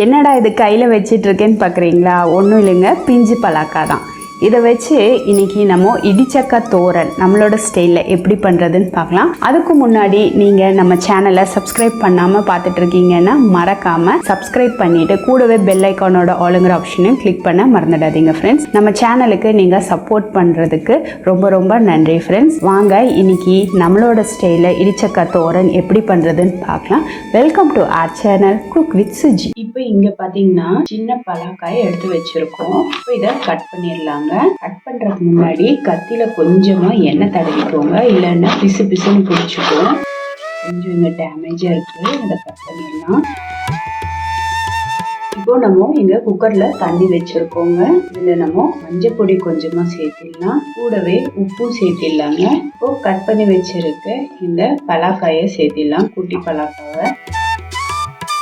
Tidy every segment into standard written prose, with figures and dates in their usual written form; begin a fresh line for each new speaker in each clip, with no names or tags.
என்னடா இது கையில் வச்சிட்டு இருக்கேன்னு பார்க்குறீங்களா? ஒன்றும் இல்லைங்க, பிஞ்சு பலாக்கா தான். இதை வச்சு இன்னைக்கு நம்ம இடிச்சக்காய் தோரன் நம்மளோட ஸ்டைலில் எப்படி பண்ணுறதுன்னு பார்க்கலாம். அதுக்கு முன்னாடி நீங்கள் நம்ம சேனலை சப்ஸ்கிரைப் பண்ணாமல் பார்த்துட்டு இருக்கீங்கன்னா மறக்காமல் சப்ஸ்கிரைப் பண்ணிவிட்டு கூடவே பெல் ஐக்கானோட ஆளுங்கிற ஆப்ஷனையும் கிளிக் பண்ண மறந்துடாதீங்க ஃப்ரெண்ட்ஸ். நம்ம சேனலுக்கு நீங்கள் சப்போர்ட் பண்ணுறதுக்கு ரொம்ப ரொம்ப நன்றி ஃப்ரெண்ட்ஸ். வாங்க இன்னைக்கு நம்மளோட ஸ்டைலில் இடிச்சக்காய் தோரன் எப்படி பண்ணுறதுன்னு பார்க்கலாம். Welcome to R channel cook with Suji. இப்போ இங்கே பார்த்தீங்கன்னா சின்ன பலாக்காயை எடுத்து வச்சுருக்கோம். இப்போ இதை கட் பண்ணிடலாங்க. கட் பண்றதுக்கு முன்னாடி கத்தியில கொஞ்சமா எண்ணெய் தடவிக்கோங்க, இல்லைன்னா பிசு பிசுன்னு பிடிச்சிக்கும். கொஞ்சம் இங்க டேமேஜா இருக்கு, இதை கட் பண்ணிடலாம். இப்போ நம்ம இங்க குக்கர்ல தண்ணி வச்சிருக்கோங்க. இதுல நம்ம மஞ்சள் பொடி கொஞ்சமா சேர்த்திடலாம், கூடவே உப்பும் சேர்த்திடலாங்க. இப்போ கட் பண்ணி வச்சிருக்க இந்த பலாக்காயை சேர்த்திடலாம், குட்டி பலாக்காவை.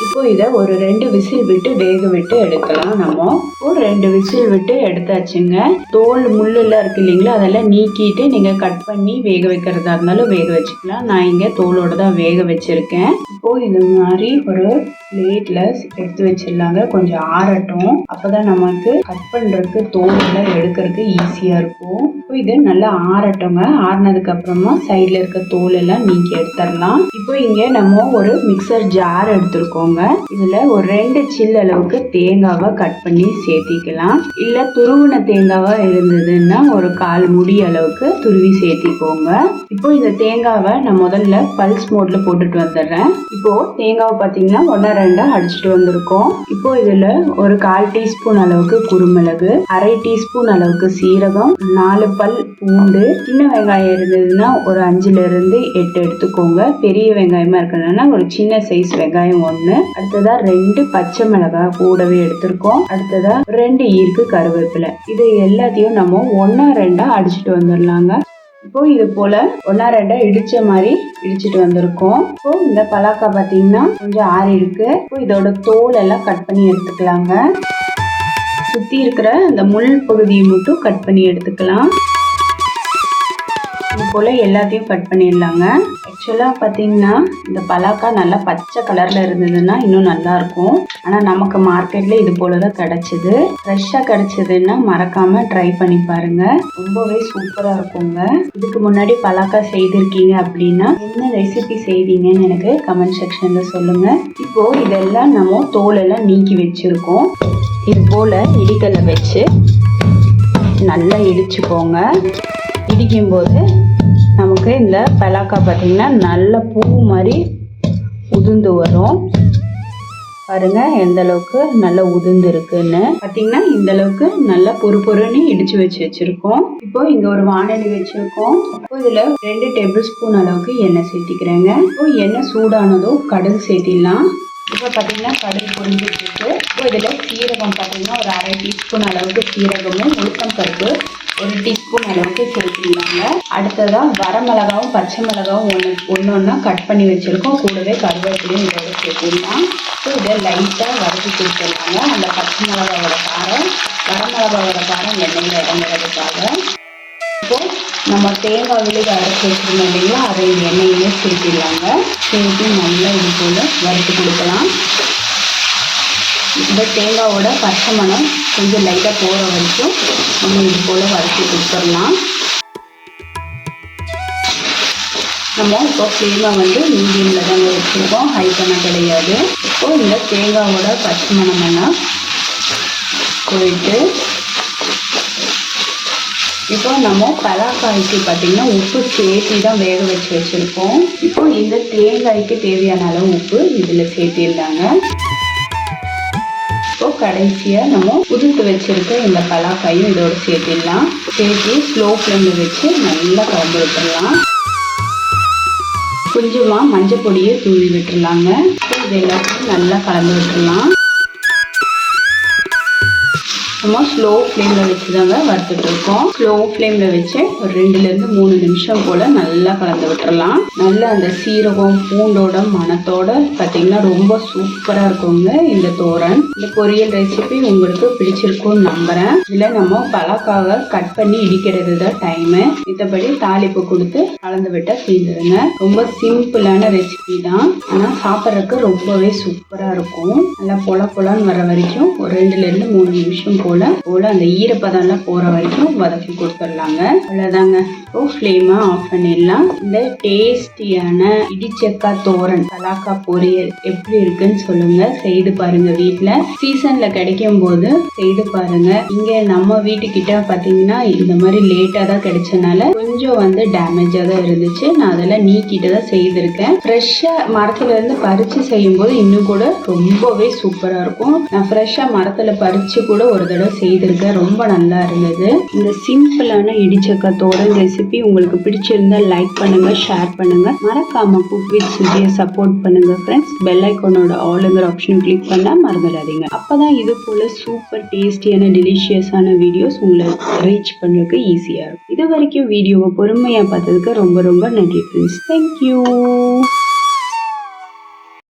இப்போ இதை ஒரு 2 விசில் விட்டு வேக விட்டு எடுக்கலாம். நம்ம ஒரு 2 விசில் விட்டு எடுத்தாச்சுங்க. தோல் முள்ளெல்லாம் இருக்கு இல்லைங்களா, அதெல்லாம் நீக்கிட்டு நீங்க கட் பண்ணி வேக வைக்கிறதா இருந்தாலும் வேக வச்சுக்கலாம். நான் இங்க தோலோட தான் வேக வச்சிருக்கேன். இப்போ இது மாதிரி ஒரு பிளேட்ல எடுத்து வச்சிடலாங்க, கொஞ்சம் ஆறட்டும். அப்பதான் நமக்கு கட் பண்றதுக்கு தோல் எல்லாம் எடுக்கிறதுக்கு ஈஸியா இருக்கும். இப்போ இது நல்லா ஆறட்டுங்க. ஆறினதுக்கு அப்புறமா சைட்ல இருக்க தோல் எல்லாம் நீக்கி எடுத்துடலாம். இப்போ இங்க நம்ம ஒரு மிக்சர் ஜார் எடுத்திருக்கோங்க. இதுல ஒரு 2 சில் அளவுக்கு தேங்காவை கட் பண்ணி சேர்த்திக்கலாம். இல்ல துருவின தேங்காவா இருந்ததுன்னா ஒரு 1/4 முடி அளவுக்கு துருவி சேர்த்திக்கோங்க. இப்போ இந்த தேங்காவை நான் முதல்ல பல்ஸ் மோட்ல போட்டுட்டு வந்துடுறேன். இப்போ தேங்காவை பாத்தீங்கன்னா 1-2 அடிச்சுட்டு வந்திருக்கோம். இப்போ இதுல ஒரு 1/4 டீஸ்பூன் அளவுக்கு குருமிளகு, 1/2 டீஸ்பூன் அளவுக்கு சீரகம், 4 பல் பூண்டு, சின்ன வெங்காயம் இருந்ததுன்னா ஒரு 5ல இருந்து 8 எடுத்துக்கோங்க. பெரிய வெங்காயமா இருக்கிறதுனா ஒரு சின்ன சைஸ் வெங்காயம் 1. அடுத்ததா 2 பச்சை மிளகாய் கூடவே எடுத்திருக்கோம். அடுத்ததா 2 ஈர்க்கு கருவேப்பிலை. இது எல்லாத்தையும் நம்ம 1-2 அடிச்சுட்டு வந்துடலாங்க. இப்போ இது போல 1-2 இடிச்ச மாதிரி இடிச்சிட்டு வந்திருக்கோம். இப்போ இந்த பலாக்கா பாத்தீங்கன்னா கொஞ்சம் ஆறி இருக்கு. இப்போ இதோட தோல் எல்லாம் கட் பண்ணி எடுத்துக்கலாங்க. சுத்தி இருக்கிற இந்த முள் பகுதியை மட்டும் கட் பண்ணி எடுத்துக்கலாம். இது போல எல்லாத்தையும் கட் பண்ணிடலாங்க. ஆக்சுவலா பாத்தீங்கன்னா இந்த பலாக்கா நல்லா பச்சை கலர்ல இருந்ததுன்னா இன்னும் நல்லா இருக்கும். ஆனா நமக்கு மார்க்கெட்ல இது போலதான் கிடைச்சது. ஃப்ரெஷ்ஷா கிடைச்சதுன்னா மறக்காம ட்ரை பண்ணி பாருங்க, ரொம்பவே சூப்பரா இருக்குங்க. இதுக்கு முன்னாடி பலாக்கா செய்திருக்கீங்க அப்படின்னா என்ன ரெசிபி செய்தீங்கன்னு எனக்கு கமெண்ட் செக்ஷன்ல சொல்லுங்க. இப்போ இதெல்லாம் நம்ம தோல் எல்லாம் நீக்கி வச்சிருக்கோம். இது போல இடிக்கல்ல வச்சு நல்லா இடிச்சுக்கோங்க. இடிக்கும் போது நமக்கு இந்த பலாக்கா பார்த்தீங்கன்னா நல்ல பூ மாதிரி உதிர்ந்து வரும். பாருங்க எந்த அளவுக்கு நல்லா உதிர்ந்து இருக்குன்னு. பார்த்தீங்கன்னா இந்த அளவுக்கு நல்லா பொறுன்னு இடிச்சு வச்சிருக்கோம். இப்போ இங்க ஒரு வாணலி வச்சிருக்கோம். இப்போ இதுல 2 டேபிள் ஸ்பூன் அளவுக்கு எண்ணெய் சேர்த்திக்கிறேங்க. இப்போ எண்ணெய் சூடானதும் கடுகு சேர்த்திடலாம். இப்போ பார்த்தீங்கன்னா கடுகு பொரிஞ்சிட்டு இருக்கு. இப்போ இதுல சீரகம் பார்த்தீங்கன்னா ஒரு 1/2 டீஸ்பூன் அளவுக்கு சீரகமும், உளுத்தம் பருப்பு 1 டீஸ்பூன் அளவுக்கு சேர்த்துக்கலாங்க. அடுத்ததா வரமிளகாவும் பச்சை மிளகாவும் ஒன்னொன்னா கட் பண்ணி வச்சிருக்கோம். கூடவே கருவேப்பிலையும் இதோட சேர்த்துக்கலாம். ஸோ இதை லைட்டாக வதக்கி கொடுத்துருக்காங்க. அந்த பச்சை மிளகாவோட காரம், வரமிளகாவோட காரம் எண்ணெயில் இறங்குறதுக்காக. இப்போ நம்ம தேங்காய் விழுது அரைச்சி வச்சிருந்தோம் இல்லைங்களா, அதை எண்ணெயிலே சேர்த்திடலாங்க. சேர்த்து நல்லா இது போல வறுத்து கொடுக்கலாம். இந்த தேங்காவோட பச்சை மணம் கொஞ்சம் லைட்டாக போகிற வரைக்கும் நம்ம இது போல் வறுத்து கொடுத்துடலாம். நம்ம இப்போ ஃப்ளேமை மீடியமில் தாங்க வச்சுருக்கோம், ஹை பண்ண கிடையாது. இப்போ இந்த தேங்காவோட பச்சை மணமெல்லாம் போயிட்டு இப்போ நம்ம பலாக்காய்க்கு பார்த்தீங்கன்னா உப்பு சேர்த்து தான் வேக வச்சுருக்கோம். இப்போ இந்த தேங்காய்க்கு தேவையான அளவு உப்பு இதில் சேர்த்திடலாங்க. இப்போ கடைசியாக நம்ம உதிர்த்து வச்சிருக்க இந்த பலாக்காயும் இதோட சேர்த்திடலாம். சேர்த்து ஸ்லோ ஃப்ளேமில் வச்சு நல்லா கலந்து விட்டுடலாம். கொஞ்சமாக மஞ்சள் பொடியை தூவி விட்டுடலாங்க. இது எல்லாத்தையும் நல்லா கலந்து விட்டுடலாம். நம்ம ஸ்லோ ஃப்ளேமில் வச்சு தாங்க வறுத்துட்டு இருக்கோம். ஸ்லோ ஃப்ளேமில் வச்சு ஒரு 2லேருந்து 3 நிமிஷம் போல் நல்லா கலந்து விட்டுறலாம். நல்லா அந்த சீரகம் பூண்டோட மணத்தோட பார்த்தீங்கன்னா ரொம்ப சூப்பராக இருக்குங்க இந்த தோரன். இந்த பொரியல் ரெசிபி உங்களுக்கு பிடிச்சிருக்கும்னு நம்புறேன். இதில் நம்ம பலாக்காவை கட் பண்ணி இடிக்கிறது தான் டைமு. மத்தபடி தாளிப்பு கொடுத்து கலந்து விட்டா தீர்ந்துடுங்க. ரொம்ப சிம்பிளான ரெசிபி தான், ஆனால் சாப்பிட்றதுக்கு ரொம்பவே சூப்பராக இருக்கும். நல்லா பொலன்னு வர வரைக்கும் ஒரு 2லேருந்து 3 நிமிஷம் போல அந்த ஈரப்பதம்லாம் போகிற வரைக்கும் வதக்கி கொடுத்துடலாங்க. அவ்வளோதாங்க. இப்போ ஃப்ளேமை ஆஃப் பண்ணிடலாம். இந்த டேஸ்டியான இடிச்சக்காய் தோரன் பலாக்காய் பொரியல் எப்படி இருக்குன்னு சொல்லுங்க. செய்து பாருங்க. வீட்டில் சீசனில் கிடைக்கும் போது செய்து பாருங்க. இங்கே நம்ம வீட்டுக்கிட்ட பார்த்தீங்கன்னா இந்த மாதிரி லேட்டாக தான் கிடைச்சனால கொஞ்சம் டேமேஜாக தான் இருந்துச்சு. நான் அதெல்லாம் நீக்கிட்டு தான் செய்திருக்கேன். ஃப்ரெஷ்ஷாக மரத்துல இருந்து பறித்து செய்யும் போது இன்னும் கூட ரொம்பவே சூப்பராக இருக்கும். நான் ஃப்ரெஷ்ஷாக மரத்தில் பறித்து கூட ஒரு தடவை செய்திருக்கேன். ரொம்ப நல்லா இருந்தது. இந்த சிம்பிளான இடிச்சக்காய் தோரன் ரெசிபி உங்களுக்கு பிடிச்சிருந்தா லைக் பண்ணுங்க, ஷேர் பண்ணுங்க. மறக்காம குக் வித் சுஜியை சப்போர்ட் பண்ணுங்க ஃப்ரெண்ட்ஸ். பெல் ஐக்கானோட ஆளுங்கிற ஆப்ஷன் கிளிக் பண்ணா மறந்துடாதீங்க. அப்பதான் இது போல சூப்பர் டேஸ்டியான டெலிஷியஸான வீடியோஸ் உங்களை ரீச் பண்ணுறதுக்கு ஈஸியா இருக்கும். இது வரைக்கும் வீடியோவை பொறுமையா பார்த்ததுக்கு ரொம்ப ரொம்ப நன்றி ஃப்ரெண்ட்ஸ். தேங்க்யூ.